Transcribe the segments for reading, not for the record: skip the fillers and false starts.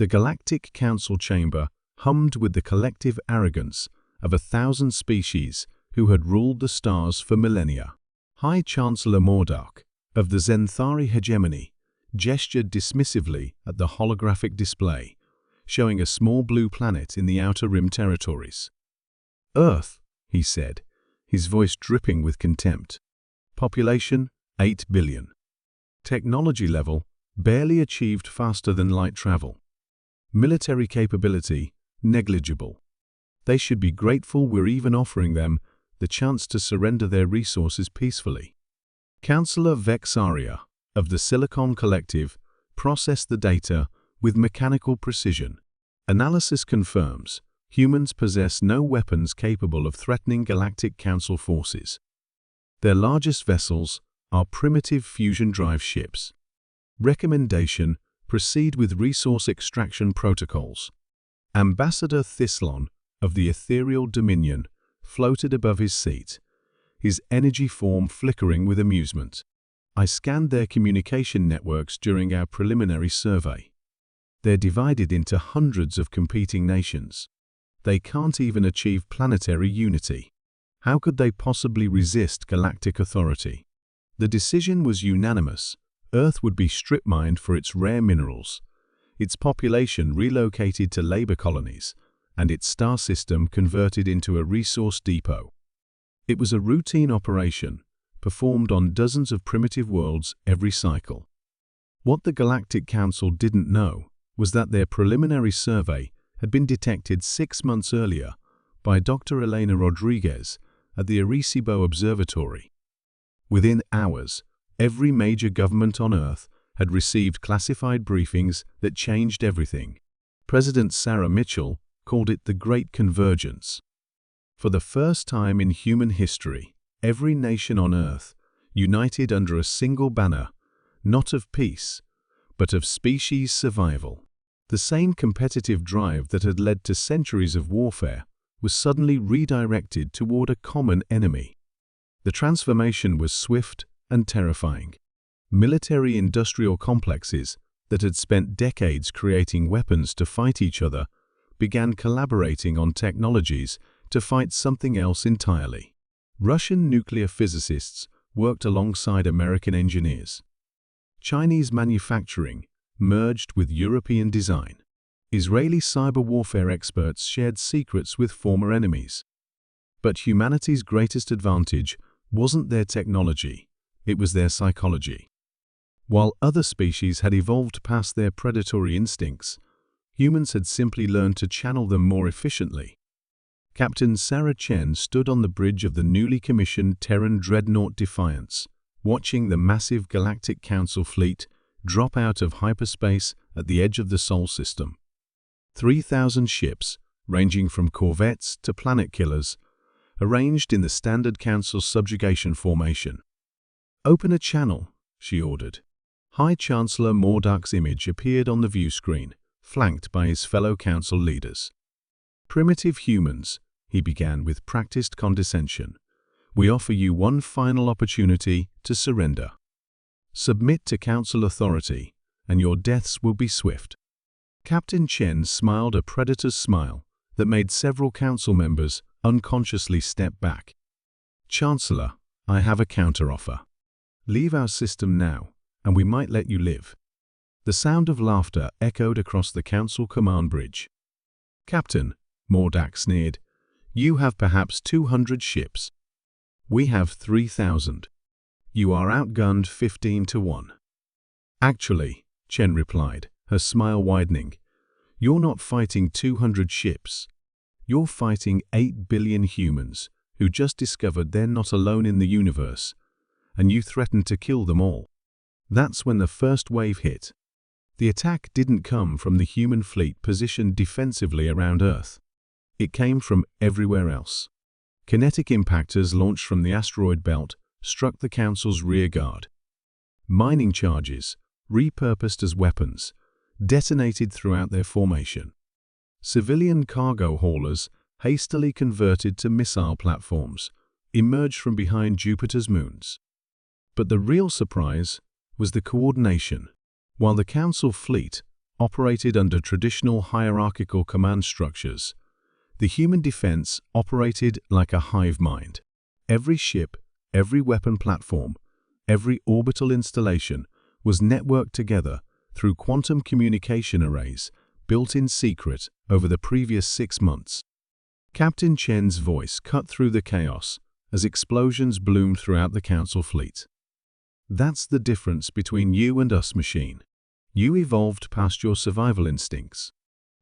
The Galactic Council chamber hummed with the collective arrogance of 1,000 species who had ruled the stars for millennia. High Chancellor Mordok, of the Zenthari hegemony, gestured dismissively at the holographic display, showing a small blue planet in the Outer Rim territories. "Earth," he said, his voice dripping with contempt. "Population, 8 billion. Technology level, barely achieved faster than light travel. Military capability, negligible. They should be grateful we're even offering them the chance to surrender their resources peacefully." Councillor Vexaria, of the Silicon Collective, processed the data with mechanical precision. "Analysis confirms humans possess no weapons capable of threatening Galactic Council forces. Their largest vessels are primitive fusion drive ships. Recommendation: proceed with resource extraction protocols." Ambassador Thislon, of the Ethereal Dominion, floated above his seat, his energy form flickering with amusement. "I scanned their communication networks during our preliminary survey. They're divided into hundreds of competing nations. They can't even achieve planetary unity. How could they possibly resist galactic authority?" The decision was unanimous. Earth would be strip-mined for its rare minerals, its population relocated to labor colonies, and its star system converted into a resource depot. It was a routine operation, performed on dozens of primitive worlds every cycle. What the Galactic Council didn't know was that their preliminary survey had been detected 6 months earlier by Dr. Elena Rodriguez at the Arecibo Observatory. Within hours, every major government on Earth had received classified briefings that changed everything. President Sarah Mitchell called it the Great Convergence. For the first time in human history, every nation on Earth united under a single banner, not of peace, but of species survival. The same competitive drive that had led to centuries of warfare was suddenly redirected toward a common enemy. The transformation was swift and terrifying. Military-industrial complexes that had spent decades creating weapons to fight each other began collaborating on technologies to fight something else entirely. Russian nuclear physicists worked alongside American engineers. Chinese manufacturing merged with European design. Israeli cyber warfare experts shared secrets with former enemies. But humanity's greatest advantage wasn't their technology, it was their psychology. While other species had evolved past their predatory instincts, humans had simply learned to channel them more efficiently. Captain Sarah Chen stood on the bridge of the newly commissioned Terran dreadnought Defiance, watching the massive Galactic Council fleet drop out of hyperspace at the edge of the Sol system. 3,000 ships, ranging from corvettes to planet killers, arranged in the standard Council subjugation formation. "Open a channel," she ordered. High Chancellor Mordok's image appeared on the view screen, flanked by his fellow Council leaders. "Primitive humans," he began with practiced condescension, "we offer you one final opportunity to surrender. Submit to Council authority, and your deaths will be swift." Captain Chen smiled a predator's smile that made several Council members unconsciously step back. "Chancellor, I have a counteroffer. Leave our system now, and we might let you live." The sound of laughter echoed across the Council command bridge. "Captain," Mordok sneered, "you have perhaps 200 ships. We have 3,000. You are outgunned 15 to 1. "Actually," Chen replied, her smile widening, "you're not fighting 200 ships. You're fighting 8 billion humans who just discovered they're not alone in the universe, and you threatened to kill them all." That's when the first wave hit. The attack didn't come from the human fleet positioned defensively around Earth. It came from everywhere else. Kinetic impactors launched from the asteroid belt struck the Council's rear guard. Mining charges, repurposed as weapons, detonated throughout their formation. Civilian cargo haulers, hastily converted to missile platforms, emerged from behind Jupiter's moons. But the real surprise was the coordination. While the Council fleet operated under traditional hierarchical command structures. The human defense operated like a hive mind. Every ship, every weapon platform, every orbital installation was networked together through quantum communication arrays built in secret over the previous 6 months. Captain Chen's voice cut through the chaos as explosions bloomed throughout the Council fleet. That's the difference between you and us, machine. You evolved past your survival instincts.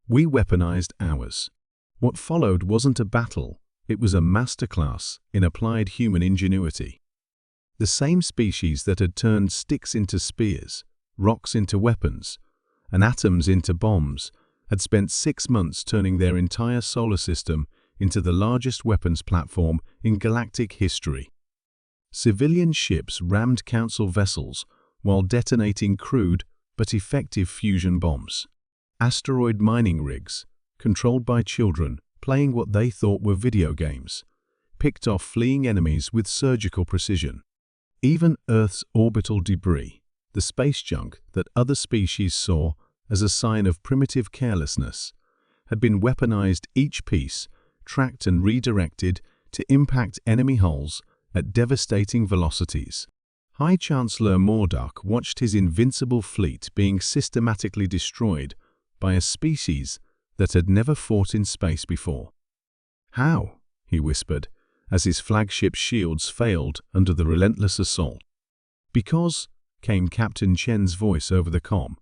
We weaponized ours. What followed wasn't a battle, it was a masterclass in applied human ingenuity. The same species that had turned sticks into spears, rocks into weapons, and atoms into bombs had spent 6 months turning their entire solar system into the largest weapons platform in galactic history. Civilian ships rammed Council vessels while detonating crude but effective fusion bombs. Asteroid mining rigs, controlled by children playing what they thought were video games, picked off fleeing enemies with surgical precision. Even Earth's orbital debris, the space junk that other species saw as a sign of primitive carelessness, had been weaponized, each piece tracked and redirected to impact enemy hulls at devastating velocities. High Chancellor Mordock watched his invincible fleet being systematically destroyed by a species that had never fought in space before. "How?" he whispered, as his flagship shields failed under the relentless assault. "Because," came Captain Chen's voice over the comm,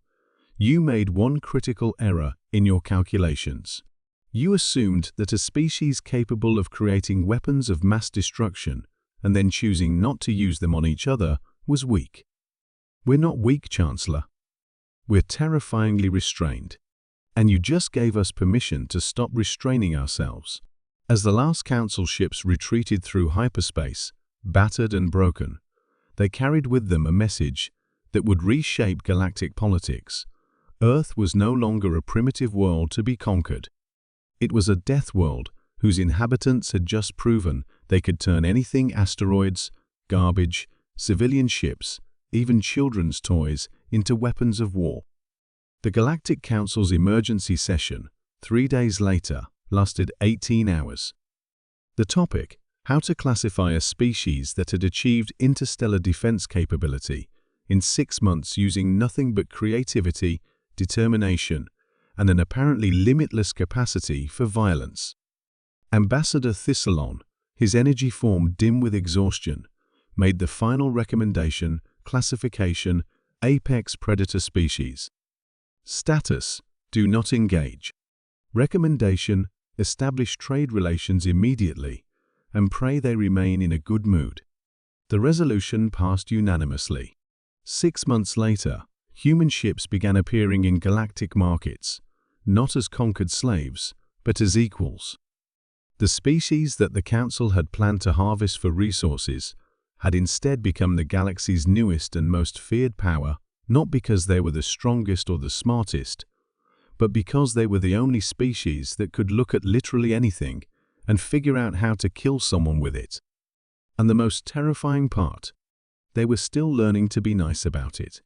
"you made one critical error in your calculations. You assumed that a species capable of creating weapons of mass destruction and then choosing not to use them on each other was weak. We're not weak, Chancellor. We're terrifyingly restrained. And you just gave us permission to stop restraining ourselves." As the last Council ships retreated through hyperspace, battered and broken, they carried with them a message that would reshape galactic politics. Earth was no longer a primitive world to be conquered. It was a death world whose inhabitants had just proven they could turn anything: asteroids, garbage, civilian ships, even children's toys, into weapons of war. The Galactic Council's emergency session, 3 days later, lasted 18 hours. The topic: how to classify a species that had achieved interstellar defense capability in 6 months using nothing but creativity, determination, and an apparently limitless capacity for violence. Ambassador Thistleon, his energy form dim with exhaustion, made the final recommendation: classification, apex predator species. Status: do not engage. Recommendation: establish trade relations immediately and pray they remain in a good mood. The resolution passed unanimously. 6 months later, human ships began appearing in galactic markets, not as conquered slaves, but as equals. The species that the Council had planned to harvest for resources had instead become the galaxy's newest and most feared power, not because they were the strongest or the smartest, but because they were the only species that could look at literally anything and figure out how to kill someone with it. And the most terrifying part, they were still learning to be nice about it.